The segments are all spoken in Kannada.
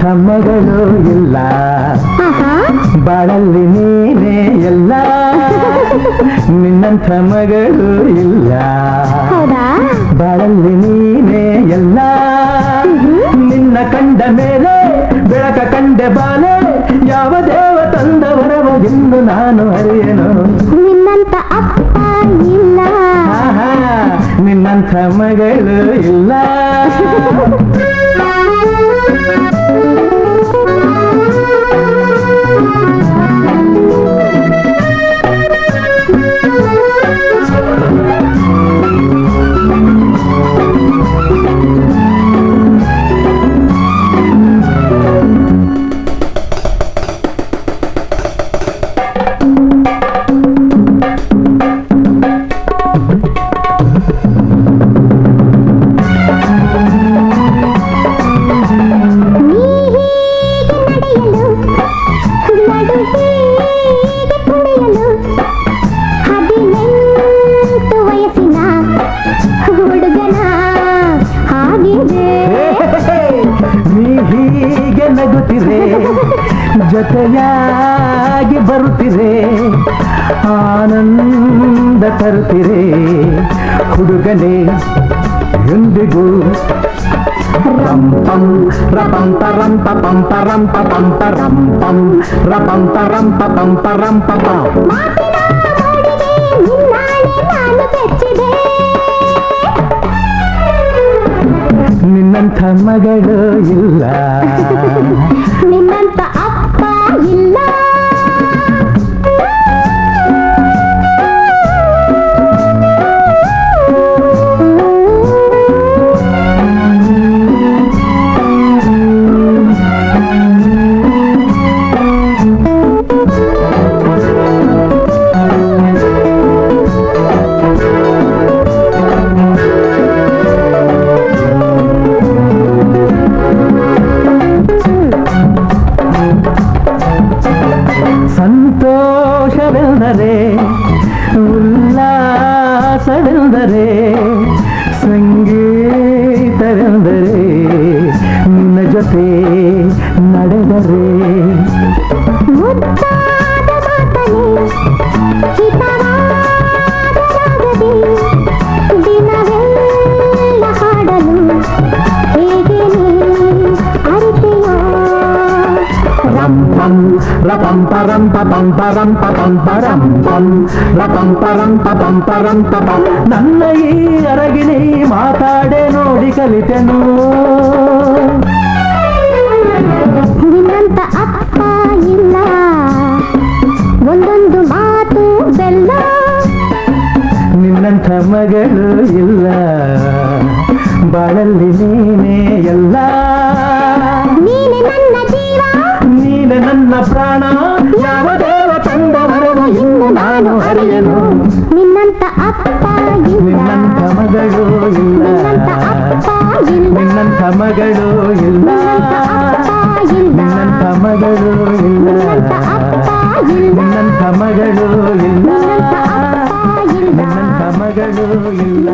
ನಿನ್ನಂಥ ಮಗಳು ಇಲ್ಲ ಬಾಳಲ್ಲಿ ನೀನೇ ಎಲ್ಲ ನಿನ್ನಂಥ ಮಗಳು ಇಲ್ಲ ಬಾಳಲ್ಲಿ ನೀನೇ ಎಲ್ಲ ನಿನ್ನ ಕಂಡ ಮೇಲೆ ಬೆಳಕ ಕಂಡೆ ಬಾಲೆ ಯಾವ ದೇವ ತಂದ ವರವ ಎಂದು ನಾನು ಅರಿಯನು ನಿನ್ನಂತ ಅಪ್ಪ ಇಲ್ಲ ನಿನ್ನಂಥ ಮಗಳು ಇಲ್ಲ ಜೊತೆಯಾಗಿ ಬರುತ್ತಿರೆ ಆನಂದ ತರುತ್ತಿರೆ ಹುಡುಗನೇ ಎಂದಿಗೂ ರಂಪಂ ರಪಂಪ ರಂಪ ಪಂಪ ರಂಪ ಪಂಪ ರಂಪಂ ರಪಂಪ ರಂಪ ಪಂಪ ರಂಪ ನಿನ್ನಂಥ ಮಗಳು ಇಲ್ಲ ನಿನ್ನಂತ ಅಪ್ಪ ಇಲ್ಲ ಸಂತೋಷವೆಂದರೆ ಉಲ್ಲಾಸವೆಂದರೆ ಸಂಗೀತವೆಂದರೆ ನಿನ್ನ ಜೊತೆ ನಡೆದರೆ ರಂಪಂ ರಪಂಪ ರಂಪ ಪಂಪ ರಂಪ ಪಂಪ ರಂಪಂ ರಪಂಪ ರಂಪ ಪಂಪ ರಂಪ ನನ್ನ ಈ ಅರಗಿಣಿ ಮಾತಾಡೆ ನೋಡಿ ಕಲಿತೆನು ನಿನ್ನಂತ ಅಪ್ಪ ಇಲ್ಲ ಒಂದೊಂದು ಮಾತು ಬೆಲ್ಲ ನಿನ್ನಂಥ ಮಗಳು ಇಲ್ಲ ಬಾಳಲ್ಲಿ ನೀನೇ ಎಲ್ಲ ನೀನೆ ನನ್ನ ಜೀವ ನೀನೆ ನನ್ನ ಪ್ರಾಣ ಯಾವ ದೇವ ತಂದ ವರವ ಇನ್ನು ನಾನು ಹರಿಯನು ನಿನ್ನಂತ ಅಪ್ಪ ಇಲ್ಲ ನಿನ್ನಂಥ ಮಗಳು ಇಲ್ಲ ನಿನ್ನಂಥ ಮಗಳು ಇಲ್ಲ ನಿನ್ನಂಥ ಮಗಳು ಇಲ್ಲ ನಿನ್ನಂಥ ಮಗಳು ಇಲ್ಲ ನಿನ್ನಂಥ ಮಗಳು ಇಲ್ಲ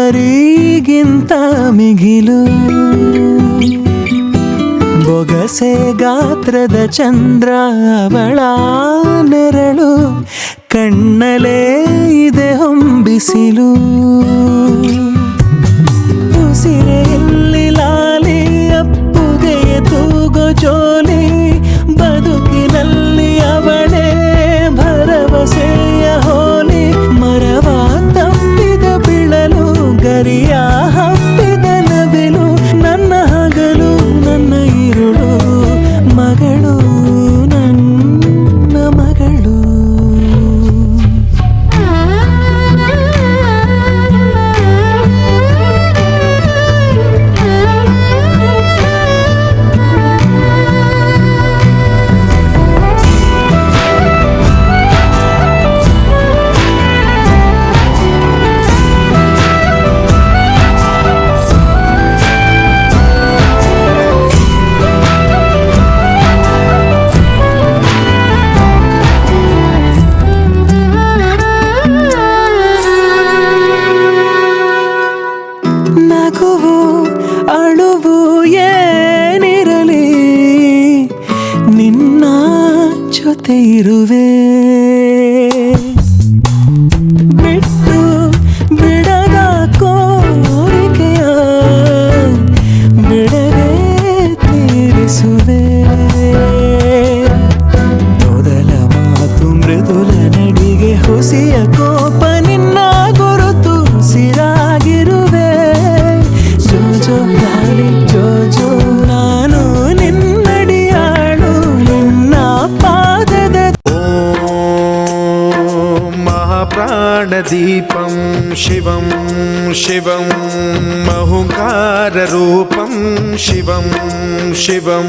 ದೇವರಿಗಿಂತ ಮಿಗಿಲು ಬೊಗಸೆ ಗಾತ್ರದ ಚಂದ್ರ ಅವಳ ನೆರಳು ಕಣ್ಣಲೇ ಇದೆ ಹೊಂಬಿಸಿಲು ಉಸಿರೆಯಲ್ಲಿ ಲಾಲಿ ಅಪ್ಪುಗೆಯ ತೂಗೋ ಜೋಲಿ ಬದುಕಿನಲ್ಲಿ ಅವಳೇ ಭರವಸೆಯ ಹೋಲಿ ಮರವ ತಪ್ಪಿದ ಬಿಳಲು ಗರಿಯ ಹಬ್ಬಿದ ನವಿಲು ನನ್ನ ಹಗಲು ಜೊತೆ ಇರುವೆ ಬಿಟ್ಟು ಬಿಡದ ಕೋರಿಕೆಯ ಬಿಡದೆ ತೀರಿಸುವೆ ಮೊದಲ ಮಾತು ಮೃದುಲ ನಡಿಗೆ ಹುಸಿಯ ಕೋಪ ನಿನ್ನ ಗುರುತು ಸಿರಾಗಿರುವೆ ಜೋಜೋ ಗಾಳಿ ಜೋಜೋ ನಾನು ನಿನ್ನಡಿಯಾಳು ನಿನ್ನ ಪಾದದ महाप्राणदीपं शिवं शिवं महुकाररूपं शिवं शिवं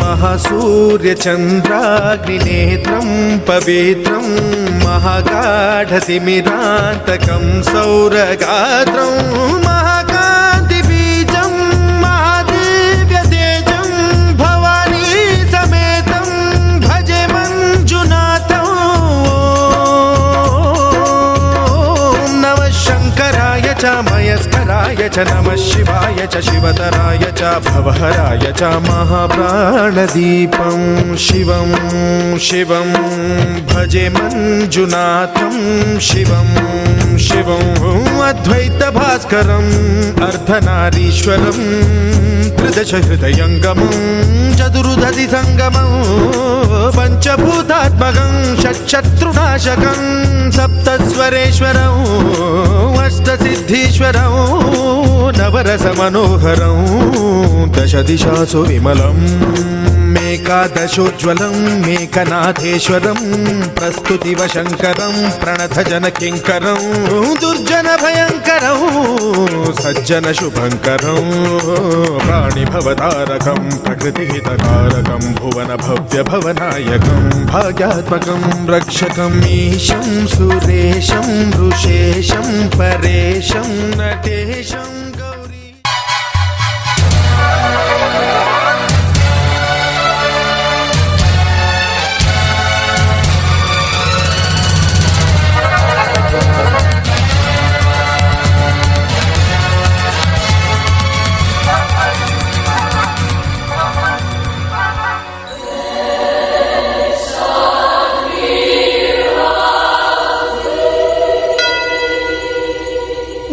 महासूर्यचन्द्राग्निनेत्रं पवित्रं महागाढतिमिरान्तकं सौरगात्रं महाकान्तिबीजं महादिव्यतेजं भवानी समेतं भजे मञ्जुनाथं नमः शङ्कराय च मयस्कराय च नमः शिवाय च शिवतराय च भवहराय च महाप्राणदीपं शिवं शिवं भजे मञ्जुनाथं शिवं शिवं अद्वैतभास्करम् अर्धनारीश्वरं त्रिदशहृदयङ्गमं चतुर्दधि सङ्गमं पञ्चभूतात्मकं षट्शत्रुनाशकं सप्तस्वरेश्वरं अष्टसिद्धीश्वरं नवरसमनोहरं दशदिशासु विमलं मेकादशोज्ज्वलं मेकनाथेश्वरं प्रस्तुतिवशङ्करं प्रणतजनकिङ्करं दुर्जनभयङ्करं सज्जनशुभङ्करं प्राणिभवतारकं प्रकृतिहितकारकं भुवनभव्यभवनायकं भाग्यात्मकं रक्षकम् ईशं सुरेशं ऋषेशं परेशं नटेशं Gauri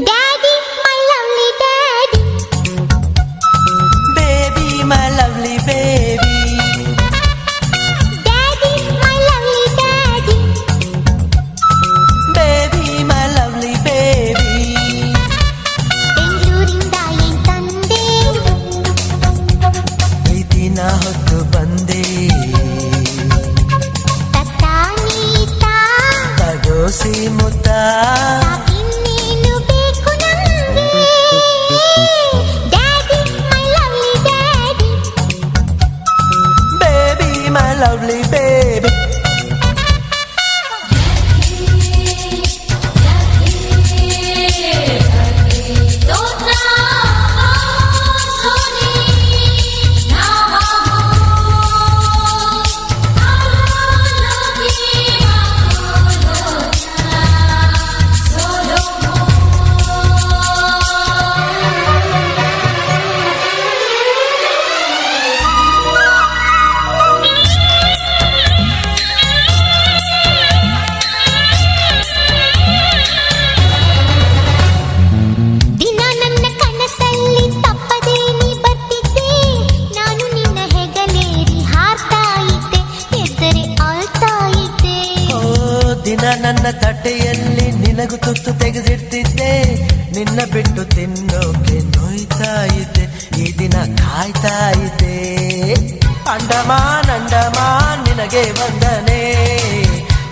Daddy, my lovely daddy. baby my lovely baby Daddy, my lovely daddy. baby my lovely baby ಬೆಂಗಳೂರಿಂದ ಏನ್ ತಂದೆ ಈ ದಿನ ಹೊತ್ತು ಬಂದೆ ತತ್ತ ನೀತ ತಡೋಸಿ ಮುತ್ತ ಇನ್ನೇನು ಬೇಕು ನಮ್ಗೆ Daddy, my lovely daddy. baby my lovely baby ದಿನ ನನ್ನ ಕನಸಲ್ಲಿ ತಪ್ಪದೇ ನೀ ಬರ್ತಿದ್ದೆ ನಾನು ನಿನ್ನ ಹೆಗಲೇರಿ ಹಾರ್ತಾ ಇದ್ದೆ ಹೆಸರೇ ಆಳ್ತಾ ಇದ್ದೆ ಓ ದಿನ ನನ್ನ ತಟ್ಟೆಯಲ್ಲಿ ನಿನಗೂ ತುತ್ತು ತೆಗೆದಿಡ್ತಿದ್ದೆ ನಿನ್ನ ಬಿಟ್ಟು ತಿನ್ನೋಕೆ ನೋಯ್ತಾ ಇದ್ದೆ ಈ ದಿನ ಕಾಯ್ತಾ ಇದ್ದೆ ಅಂಡಮಾನ್ ಅಂಡಮಾನ್ ನಿನಗೆ ವಂದನೆ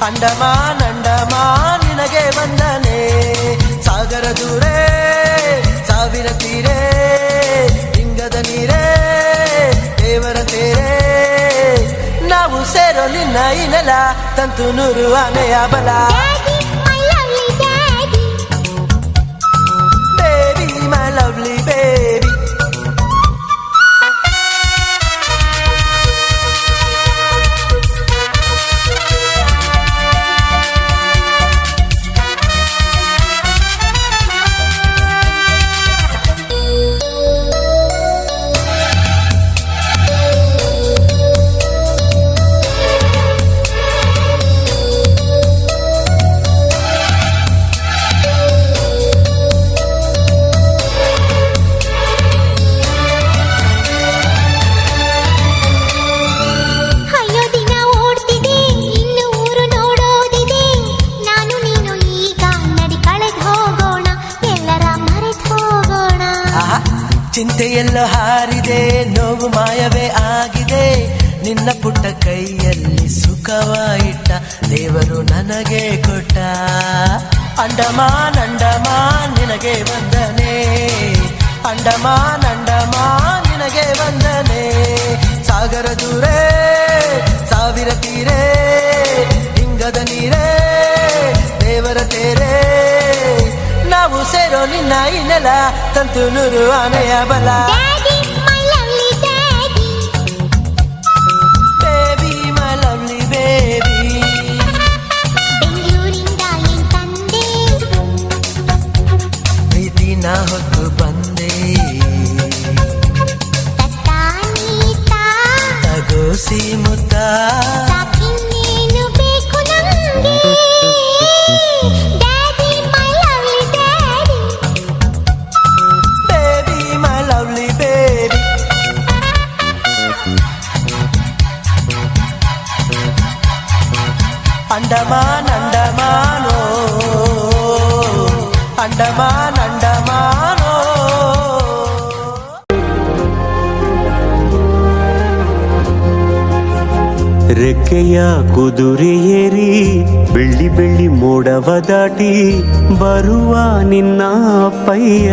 ಅಂಡಮಾನ್ ಅಂಡಮಾನ್ ನಿನಗೆ ವಂದನೆ ಸಾಗರ ದೂರೇ ಸಾವಿರ ತೀರೇ ಲಿಂಗದ ನೀರೇ ದೇವರ ತೇರೇ ನಾವು ಸೇರೋ ನಿನ್ನ ಈ ನೆಲ ತಂತು ನೂರು ಆನೆಯ ಬಲ Daddy, my lovely daddy. baby my lovely baby ಚಿಂತೆಯೆಲ್ಲೋ ಹಾರಿದೆ, ನೋವು ಮಾಯವೇ ಆಗಿದೆ. ನಿನ್ನ ಪುಟ್ಟ ಕೈಯಲ್ಲಿ ಸುಖವಾಯಿಟ್ಟ ದೇವರು ನನಗೆ ಕೊಟ್ಟ. ಅಂಡಮಾನ್ ಅಂಡಮಾನ್ ನಿನಗೆ ವಂದನೆ, ಅಂಡಮಾನ್ ಅಂಡಮಾನ್ ನಿನಗೆ ವಂದನೆ. ಸಾಗರ ದೂರೇ ಸಾವಿರ ತೀರೇ, ಹಿಂಗದ ನೀರೇ ದೇವರ ತೇರೇ. ನಾವು ಸೇರೋ ನಿನ್ನ ಈ ನೆಲ, ತಂತು ನೂರು ಆನೆಯ ಬಲ. Daddy my lovely daddy, baby my lovely baby. ಬೆಂಗಳೂರಿಂದ ಏನ್ ತಂದೆ, ಪ್ರೀತಿನ ಹೊತ್ತು ಬಂದೆ. ತತ್ತಾನೀತಾ ತಗೋಸಿ ಮುತ್ತ, ಸಾಕಿನ್ನೇನು ಬೇಕು ನಮ್ಗೆ. Daddy my lovely daddy, baby my lovely baby. Andaman ಅಂಡಮಾನೋ, ಅಂಡಮಾನ್ ಅಂಡಮಾನೋ. ರೆಕ್ಕೆಯ ಕುದುರೆ ಏರಿ ಬೆಳ್ಳಿ ಬೆಳ್ಳಿ ಮೋಡವ ದಾಟಿ ಬರುವ ನಿನ್ನ ಅಪ್ಪಯ್ಯ.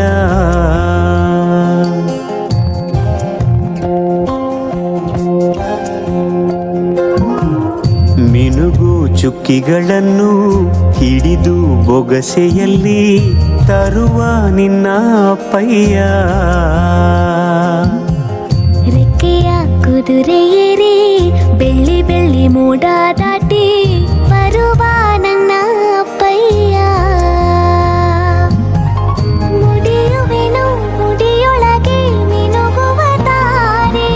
ಮಿನುಗು ಚುಕ್ಕಿಗಳನ್ನು ಹಿಡಿದು ಬೊಗಸೆಯಲ್ಲಿ ತರುವ ನಿನ್ನ ಅಪ್ಪಯ್ಯ. ರೆಕ್ಕೆಯ ಕುದುರೆ ಏರಿ ಬೆಳ್ಳಿ ಬೆಳ್ಳಿ ಮೋಡ ದಾಟಿ ಬರುವ ನನ್ನ ಅಪ್ಪಯ್ಯ. ಮುಡಿಯುವೆನು ಮುಡಿಯೊಳಗೆ ಮಿನುಗುವ ತಾರೆ,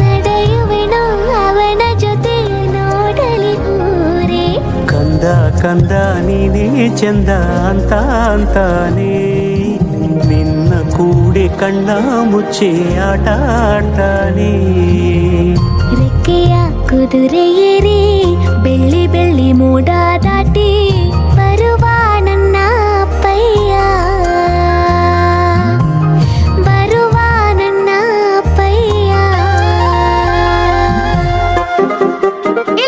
ನಡೆಯುವೆನು ಅವನ ಜೊತೆ ನೋಡಲಿ ಊರೇ. ಕಂದ ಕಂದ ನೀನೇ ಚಂದ ಅಂತ ಅಂತಾನೆ, ನಿನ್ನ ಕೂಡೆ ಕಣ್ಣ ಮುಚ್ಚೆ ಆಟ ಆಡ್ತಾನೆ. ರೆಕ್ಕೆಯ ಕುದುರೆ ಏರಿ ಬೆಳ್ಳಿ ಬೆಳ್ಳಿ ಮೋಡ ದಾಟಿ ಬರುವ ನನ್ನ ಅಪ್ಪಯ್ಯ, ಬರುವ ನನ್ನ ಅಪ್ಪಯ್ಯ.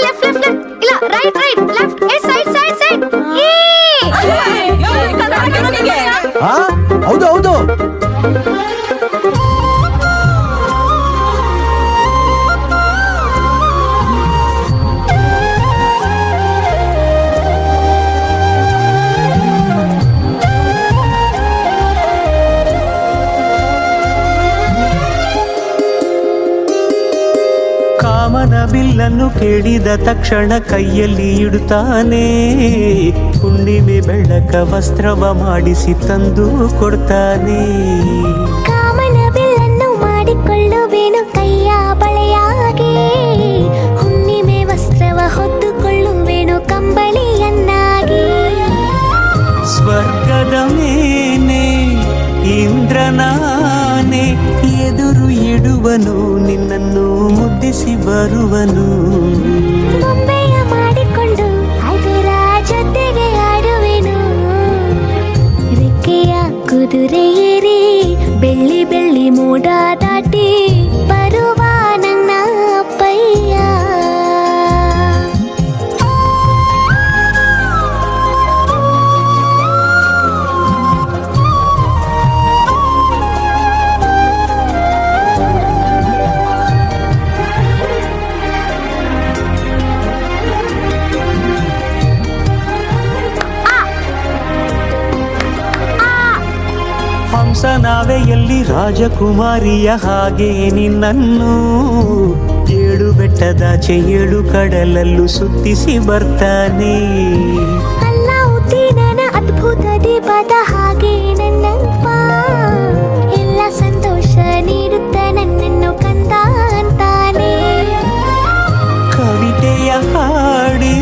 ಲೆಫ್ಟ್ ಲೆಫ್ಟ್ ಲೆಫ್ಟ್, ಇಲ್ಲ right right left, side side side. ಹೌದು ಹೌದು. ಕಾಮನ ಬಿಲ್ಲನ್ನು ಕೇಳಿದ ತಕ್ಷಣ ಕೈಯಲ್ಲಿ ಇಡುತ್ತಾನೆ, ಹುಣ್ಣಿಮೆ ಬೆಳಕ ವಸ್ತ್ರವ ಮಾಡಿಸಿ ತಂದು ಕೊಡ್ತಾನೆ. ಕಾಮನ ಬಿಲ್ಲನ್ನು ಮಾಡಿಕೊಳ್ಳುವೆನು ಕೈಯ ಬಳೆಯಾಗೆ, ಹುಣ್ಣಿಮೆ ವಸ್ತ್ರವ ಹೊತ್ತುಕೊಳ್ಳುವೆನು ಕಂಬಳಿಯನ್ನಾಗಿ. ಸ್ವರ್ಗದ ಮೇನೆ ಇಂದ್ರನಾನೆ ಎದುರು ಇಡುವನು, ನಿನ್ನನ್ನು ಮುದ್ದಿಸಿ ಬರುವನು. ಬೊಂಬೆಯ ಮಾಡಿಕೊಂಡು ಅದರ ಜೊತೆಗೆ ಆಡುವೆನು. ರೆಕ್ಕೆಯ ಕುದುರೆ ಏರಿ ಬೆಳ್ಳಿ ಬೆಳ್ಳಿ ಮೋಡ ದಾಟಿ ಬರುವ ನನ್ನ ಅಪ್ಪಯ್ಯ. ಹಂಸನಾವೆಯಲ್ಲಿ ರಾಜಕುಮಾರಿಯ ಹಾಗೆ ನಿನ್ನನ್ನು ಏಳು ಬೆಟ್ಟದಾಚೆ ಏಳು ಕಡಲಲ್ಲೂ ಸುತ್ತಿಸಿ ಬರ್ತಾನೆ. ಅಲ್ಲಾವುದ್ದೀನನ ಅದ್ಭುತ ದೀಪದ ಹಾಗೆ ನನ್ನಪ್ಪ, ಎಲ್ಲ ಸಂತೋಷ ನೀಡುತ್ತ ನನ್ನನ್ನು ಕಂದ ಅಂತಾನೆ. ಕವಿತೆಯ ಹಾಡಿ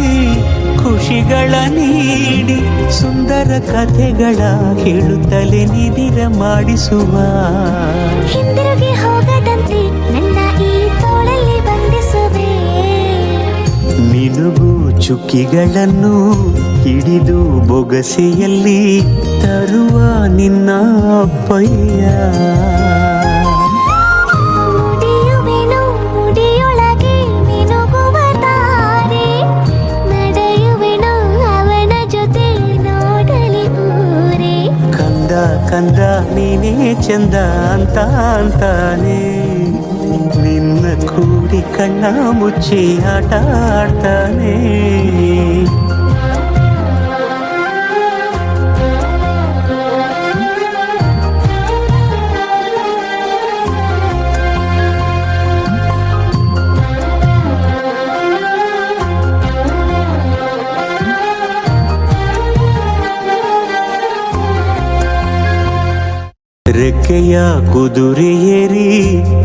ಖುಷಿಗಳ ನೀಡಿ ಸುಂದರ ಕಥೆಗಳ ಹೇಳುತ್ತಲೇ ನಿದಿರ ಮಾಡಿಸುವ. ಹಿಂದಿರುಗಿ ಹೋಗದಂತೆ ನನ್ನ ಈ ತೋಳಲ್ಲಿ ಬಂಧಿಸುವೆ. ಮಿನುಗು ಚುಕ್ಕಿಗಳನ್ನು ಹಿಡಿದು ಬೊಗಸೆಯಲ್ಲಿ ತರುವ ನಿನ್ನ ಅಪ್ಪಯ್ಯ. ಕಂದ ನೀನೇ ಚಂದ ಅಂತ ಅಂತಾನೆ ನಿನ್ನ ಕೂಡಿ ಕಣ್ಣ ಮುಚ್ಚಿ ಆಟ ಆಡ್ತಾನೆ ರೆಕ್ಕೆಯ ಕುದುರೆ ಏರಿ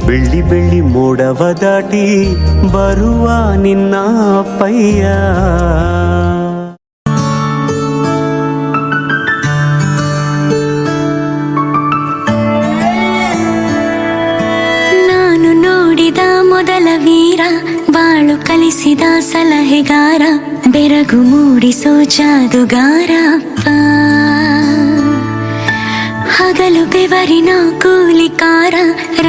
ಬೆಳ್ಳಿ ಬೆಳ್ಳಿ ಮೋಡವ ದಾಟಿ ಬರುವ ನಿನ್ನ ಅಪ್ಪಯ್ಯ ನಾನು ನೋಡಿದ ಮೊದಲ ವೀರ ಬಾಳು ಕಲಿಸಿದ ಸಲಹೆಗಾರ ಬೆರಗು ಮೂಡಿಸೋ ಜಾದುಗಾರ ಅಪ್ಪ ಹಗಲು ಬೆವರಿನ ಕೂಲಿಕಾರ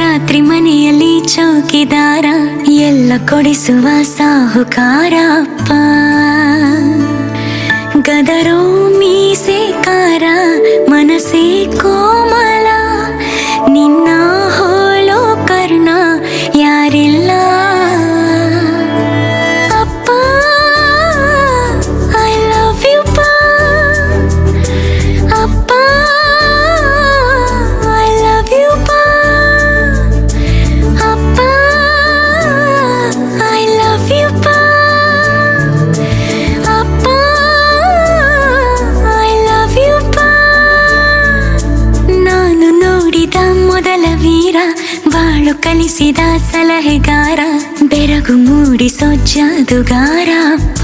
ರಾತ್ರಿ ಮನೆಯಲ್ಲಿ ಚೌಕಿದಾರ ಎಲ್ಲ ಕೊಡಿಸುವ ಸಾಹುಕಾರ ಅಪ್ಪ ಗದರೋ ಮೀಸೆಕಾರ ಮನಸ್ಸೇ ಕೋಮಲ ನಿನ್ನ ಹೋಲೋ ಕರ್ಣ ಯಾರಿಲ್ಲ ಅಪ್ಪ ಐ ಲವ್ ಯು ಪಾ ಅಪ್ಪ ಬಾಳು ಕಲಿಸಿದ ಸಲಹೆಗಾರ ಬೆರಗು ಮೂಡಿಸೋ ಜಾದುಗಾರ ಅಪ್ಪ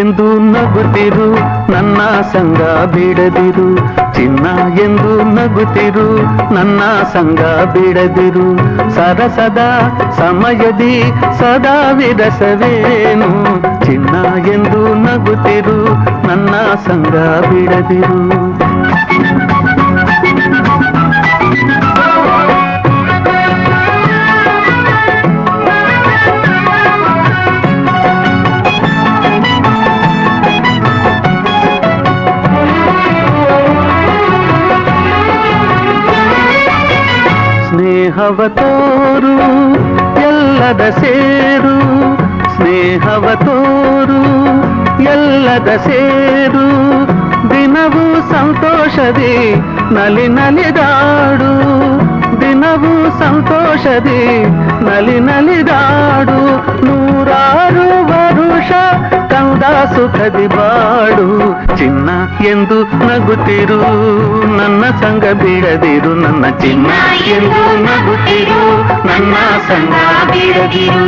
ಎಂದು ನಗುತ್ತಿರು ನನ್ನ ಸಂಗ ಬಿಡದಿರು ಚಿನ್ನ ಎಂದು ನಗುತ್ತಿರು ನನ್ನ ಸಂಗ ಬಿಡದಿರು ಸರಸದ ಸಮಯದಿ ಸದಾ ವಿರಸವೇನು ಚಿನ್ನ ಎಂದು ನಗುತ್ತಿರು ನನ್ನ ಸಂಗ ಬಿಡದಿರು ಸ್ನೇಹವ ತೋರು ಎಲ್ಲದ ಸೇರು ಸ್ನೇಹವ ತೋರು ಎಲ್ಲದ ಸೇರು ದಿನವೂ ಸಂತೋಷದಿ ನಲಿ ನಲಿದಾಡು ದಿನವೂ ಸಂತೋಷದಿ ನಲಿ ನಲಿದಾಡು ನೂರಾರು ವರುಷ ಕಂದ ಸುಖದಿ ಬಾಡು ಚಿನ್ನ ಎಂದು ನಗುತ್ತಿರು ನನ್ನ ಸಂಗ ಬಿಡದಿರು ನನ್ನ ಚಿನ್ನ ಎಂದು ನಗುತ್ತಿರು ನನ್ನ ಸಂಗ ಬಿಡದಿರು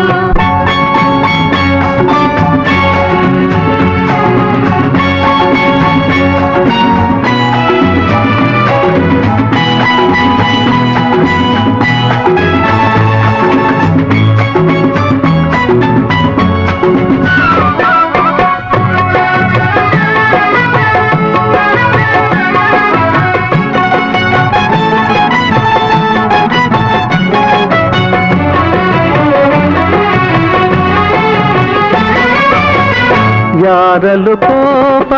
ಯಾರಲು ಕೋಪ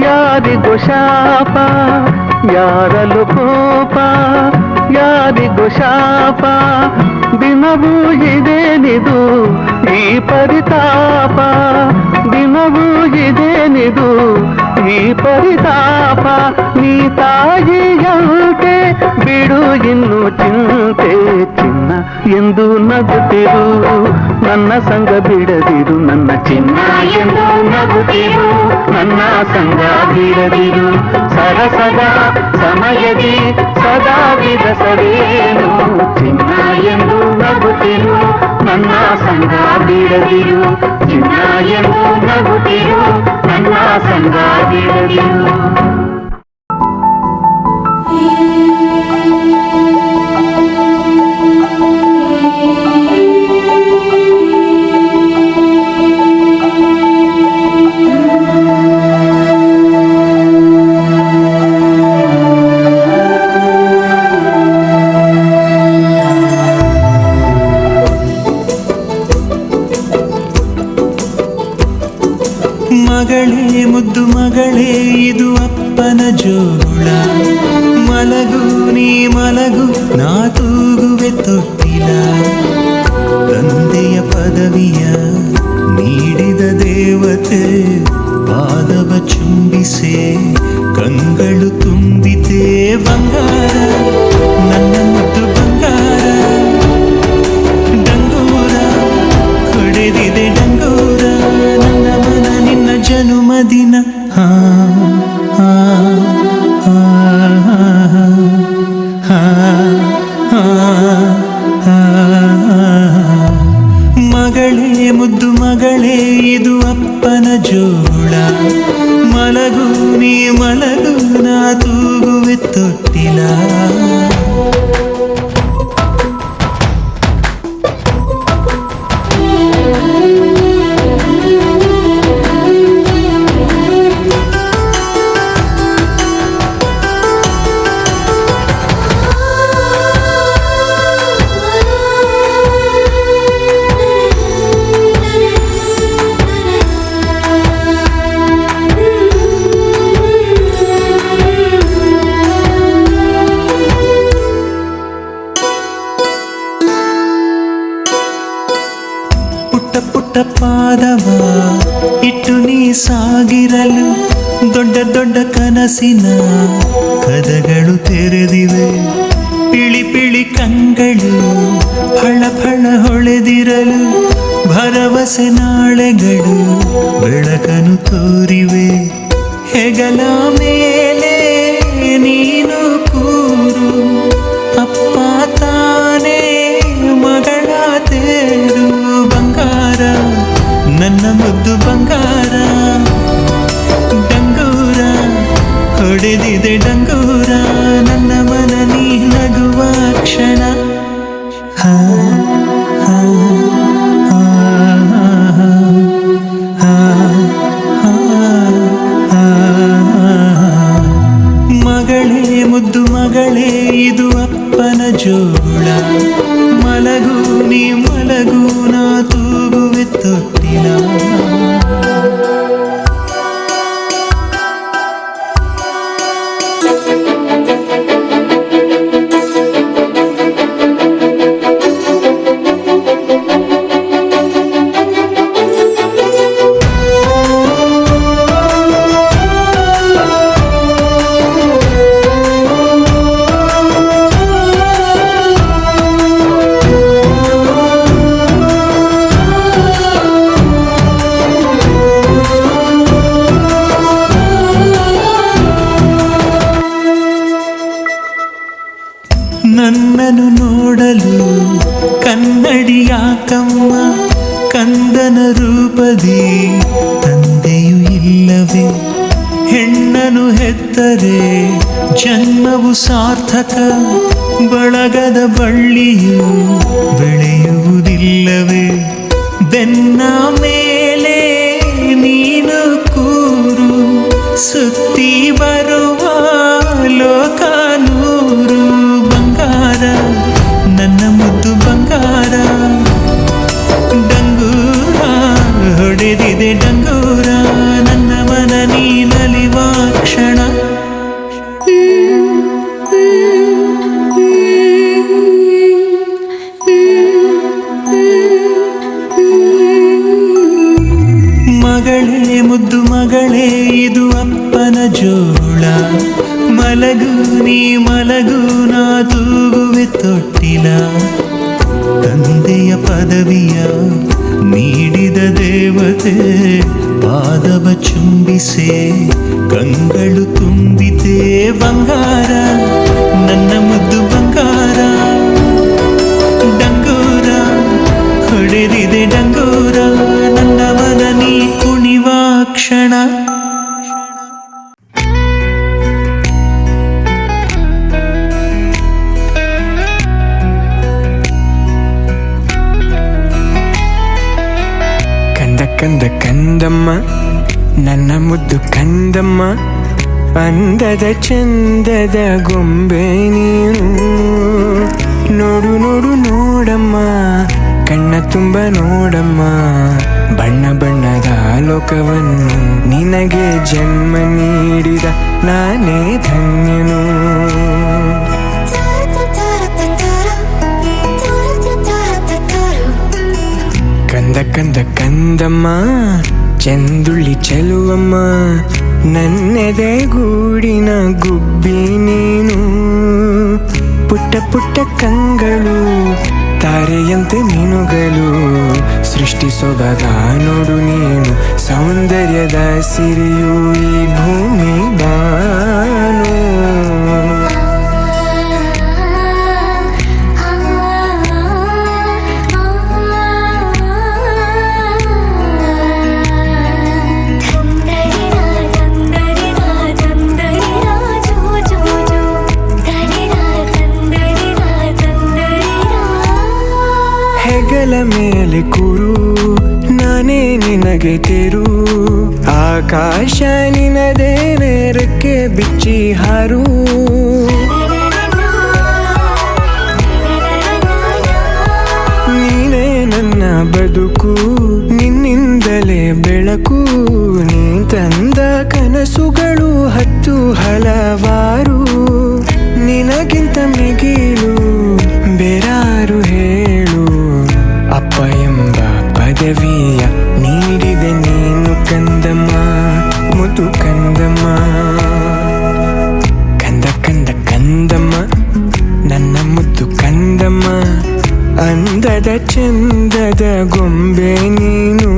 ಯಾರಿಗೂ ಶಾಪ ಯಾರಲು ಕೋಪ ಯಾರಿಗೂ ಶಾಪ ದಿನವೂ ಇದೇನಿದು ಈ ಪರಿತಾಪ ದಿನವೂ ಇದೇನಿದು ಈ ಪರಿತಾಪ ನೀ ತಾಯಿಯಂತೆ ಬಿಡು ಇನ್ನು ಚಿಂತೆ ಚಿನ್ನ ಎಂದು ನಗುತ್ತಿರು ನನ್ನ ಸಂಗ ಬಿಡದಿರು ನನ್ನ ಚಿನ್ನ ಎಂದು ನಗುತ್ತಿರು ನನ್ನ ಸಂಗ ಬಿಡದಿರು ಸರಸದ ಸಮಯದಿ ಸದಾ ವಿರಸವೇನು ಚಿನ್ನ ಎಂದು ನಗುತ್ತಿರು ನನ್ನ ಸಂಗ ಬಿಡದಿರು ಚಿನ್ನ ಎಂದು ನಗುತ್ತಿರು ನನ್ನ ಸಂಗ ಬಿಡದಿರು ಮಗಳೇ ಮುದ್ದು ಮಗಳೇ ಇದು ಅಪ್ಪನ ಜೋಗುಳ ಮಲಗು ನೀ ಮಲಗು ನಾ ತೂಗುವೆ ತೊಟ್ಟಿಲ ತಂದೆಯ ಪದವಿಯ ನೀಡಿದ ದೇವತೆ ಪಾದವ ಚುಂಬಿಸೆ ಕಂಗಳು ತುಂಬಿತೆ ಬಂಗಾರ ನನ್ನ ಮುದ್ದು ಬಂಗಾರ ಡಂಗೂರ ಹೊಡೆದಿದೆ ಡಂಗೂರ ನನ್ನ ಮನ ನಿನ್ನ ಜನುಮದಿನ ಹಾ ಹಾ ಹಾ ಹಾ ಹಾ ಮಗಳೇ ಮುದ್ದು ಮಗಳೇ ಇದು ಅಪ್ಪನ ಜೋಳ ಮಲಗು ನೀ ಮಲಗು ನಾ ತೂಗುವೆ ತೊಟ್ಟಿಲ ಪಾದವ ಇಟ್ಟು ನೀ ಸಾಗಿರಲು ದೊಡ್ಡ ದೊಡ್ಡ ಕನಸಿನ ಕದಗಳು ತೆರೆದಿವೆ ಪಿಳಿ ಪಿಳಿ ಕಂಗಳು ಫಳ ಫಳ ಹೊಳೆದಿರಲು ಭರವಸೆ ನಾಳೆಗಳು ಬೆಳಕನ್ನು ತೋರಿವೆ ಹೆಗಲ ಮೇಲೆ ನೀನು ಕೂರು ಅಪ್ಪ ತಾನೇ ಮಗಳ ತೇರು ಬಂಗಾರ ನನ್ನ ಮುದ್ದು ಬಂಗಾರ ತಂದೆಯು ಇಲ್ಲವೇ? ಹೆಣ್ಣನು ಹೆತ್ತರೆ ಜನ್ಮವು ಸಾರ್ಥಕ, ಬಳಗದ ಬಳ್ಳಿಯು ಬೆಳೆಯುವುದಿಲ್ಲವೇ? ಬೆನ್ನ ಮೇಲೆ ನೀನು ಕೂರು, ಸುತ್ತಿ ಬರುವ ಲೋಕ ನೂರು. ಬಂಗಾರ ನನ್ನ ಮುದ್ದು ಬಂಗಾರ, ಡಂಗೂರ ಹೊಡೆದಿದೆ ಡಂಗೂರ, ನನ್ನ ಮನ ನೀನಲಿವ ಕ್ಷಣ. ಮಗಳೇ ಮುದ್ದು ಮಗಳೇ, ಇದು ಅಪ್ಪನ ಜೋಳ. ಮಲಗು ನೀ ಮಲಗು, ನಾ ತೂಗುವೆ ತೊಟ್ಟಿಲ. ತಂದೆಯ ಪದವಿಯ ನೀಡಿದ ದೇವತೆ, ಪಾದವ ಚುಂಬಿಸೆ ಕಂಗಳು ತುಂಬಿತೆ. ಬಂಗಾರ ನನ್ನ ಮುದ್ದು ಬಂಗಾರ, ಡಂಗೂರ ಹೊಡೆದಿದೆ ಡಂಗೂರ, ನನ್ನ ಮನ ನೀ ಕುಣಿವ ಕ್ಷಣ. ಕಂದ ಕಂದಮ್ಮ ನನ್ನ ಮುದ್ದು ಕಂದಮ್ಮ, ಅಂದದ ಚಂದದ ಗೊಂಬೆ ನೀನು. ನೋಡು ನೋಡು ನೋಡಮ್ಮ, ಕಣ್ಣ ತುಂಬ ನೋಡಮ್ಮ, ಬಣ್ಣ ಬಣ್ಣದ ಲೋಕವನ್ನು ನಿನಗೆ ಜನ್ಮ ನೀಡಿದ ನಾನೇ ಧನ್ಯನು. ಕಂದ ಕಂದ ಕಂದಮ್ಮ, ಚಂದುಳ್ಳಿ ಚೆಲುವಮ್ಮ, ನನ್ನೆದೆ ಗೂಡಿನ ಗುಬ್ಬಿ ನೀನು. ಪುಟ್ಟ ಪುಟ್ಟ ಕಂಗಳು ತಾರೆಯಂತೆ ಮೀನುಗಳು, ಸೃಷ್ಟಿ ಸೊಬಗ ನೋಡು ನೀನು, ಸೌಂದರ್ಯದ ಸಿರಿಯು ಈ ಭೂಮಿ ಬಾನು. ಹೆಗಲ ಮೇಲೆ ಕೂರು, ನಾನೇ ನಿನಗೆ ತೆರು, ಆಕಾಶ ನಿನದೇ ನೇರಕ್ಕೆ ಬಿಚ್ಚಿ ಹಾರು. ನೀನೇ ನನ್ನ ಬದುಕು, ನಿನ್ನಿಂದಲೇ ಬೆಳಕು, ನೀ ತಂದ ಕನಸುಗಳು ಹತ್ತು ಹಲವಾರು. ನಿನಗಿಂತ ಮಿಗಿಲು ಬೇರಾರು ಹೇಳು, ಅಪ್ಪ ಎಂಬ ಪದವಿಯ ನೀಡಿದೆ ನೀನು ಕಂದಮ್ಮ, ಮುದ್ದು ಕಂದಮ್ಮ. ಕಂದ ಕಂದ ಕಂದಮ್ಮ ನನ್ನ ಮುದ್ದು ಕಂದಮ್ಮ, ಅಂದದ ಚಂದದ ಗೊಂಬೆ ನೀನು.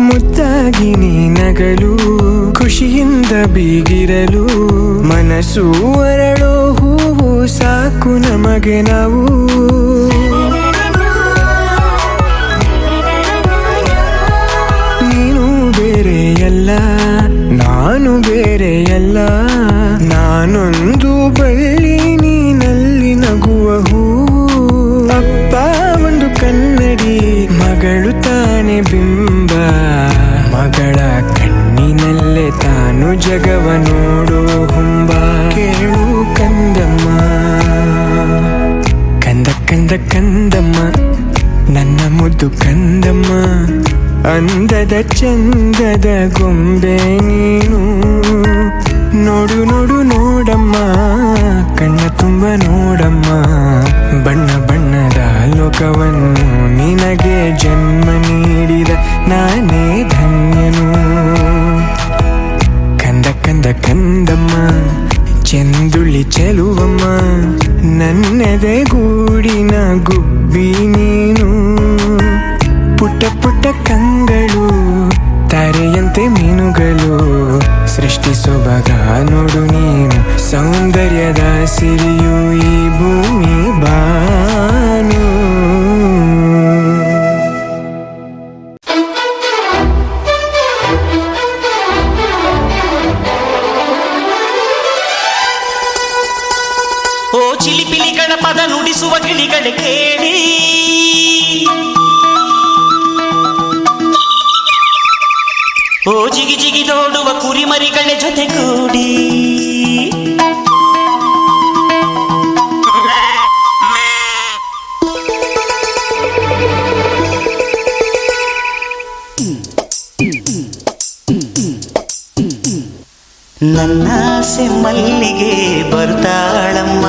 ಮುದ್ದಾಗಿ ನೀ ನಗಲು, ಖುಷಿಯಿಂದ ಬೀಗಿರಲು, ಮನಸ್ಸು ಅರಳೋ ಹೂವು ಸಾಕು ನಮಗೆ ನಾವು. ನೀನು ಬೇರೆಯಲ್ಲ, ನಾನು ಬೇರೆಯಲ್ಲ, ನಾನೊಂದು ಬಳ್ಳಿ ನೀನಲ್ಲಿ ನಗುವ ಹೂವು. ಅಪ್ಪ ಒಂದು ಕನ್ನಡಿ, ಮಗಳು ತಾನೆ ಬಿಂಬ, ಮಗಳ ಕಣ್ಣಿನಲ್ಲೇ ತಾನು ಜಗವ ನೋಡೋ ಹುಂಬ. ಕೇಳು ಕಂದಮ್ಮ, ಕಂದ ಕಂದ ಕಂದಮ್ಮ ನನ್ನ ಮುದ್ದು ಕಂದಮ್ಮ, ಅಂದದ ಚಂದದ ಗೊಂಬೆ ನೀನು. ನೋಡು ನೋಡು ನೋಡಮ್ಮ ಕಣ್ಣ ತುಂಬ ನೋಡಮ್ಮ ಬಣ್ಣ ಬಣ್ಣದ ಲೋಕವನ್ನು ನಿನಗೆ ಜನ್ಮ ನೀಡಿದ ನಾನೇ ಧನ್ಯನು ಕಂದ ಕಂದ ಕಂದಮ್ಮ ಚೆಂದುಳ್ಳಿ ಚೆಲುವಮ್ಮ ನನ್ನದೆ ಗೂಡಿನ ಗುಬ್ಬಿ ನೀನು ಪುಟ್ಟ ಪುಟ್ಟ ಕಂಗಳು ತಾರೆಯಂತೆ ಮೀನುಗಳು ಸೃಷ್ಟಿ ಸೊಬಗ ನೋಡು ನೀನು ಸೌಂದರ್ಯದ ಸಿರಿಯು ಈ ಭೂಮಿ ಬಾನು ಓ ಚಿಲಿಪಿಲಿಗಳ ಪದ ನುಡಿಸುವ ಗಿಳಿಗಳ ಕೇಳಿ ಓ ಜಿಗಿ ಜಿಗಿ ನೋಡುವ ಕುರಿಮರಿಗಳ ಜೊತೆಗೂಡಿ ನನ್ನಾಸೆ ಮಲ್ಲಿಗೆ ಬರ್ತಾಳಮ್ಮ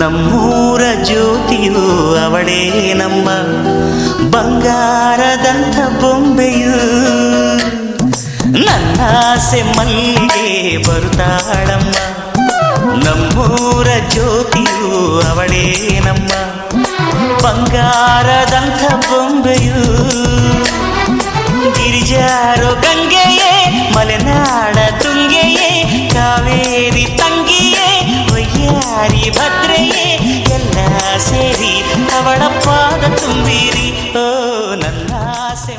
ನಮ್ಮೂರ ಜ್ಯೋತಿಯು ಅವಳೇ ನಮ್ಮ ಬಂಗಾರದಂಥ ಬೊಂಬೆಯು ನನ್ನಾಸೆ ಮಲ್ಲಿಗೆ ಬರ್ತಾಳಮ್ಮ ನಮ್ಮೂರ ಜ್ಯೋತಿಯು ಅವಳೇ ನಮ್ಮ ಬಂಗಾರದಂಥ ಬೊಂಬೆಯು ಗಿರಿಜಾರೋ ಗಂಗೆಯೇ ಮಲೆನಾಡ ತುಂಗೆಯೇ ಕಾವೇರಿ ತಂಗಿಯೇ ವಯ್ಯಾರಿ ಭದ್ರೆಯೇ ಎಲ್ಲ ಸೇರಿ ಅವಳ ಪಾದ ತುಂಬಿರಿ ಓ ನನ್ನಾಸೆ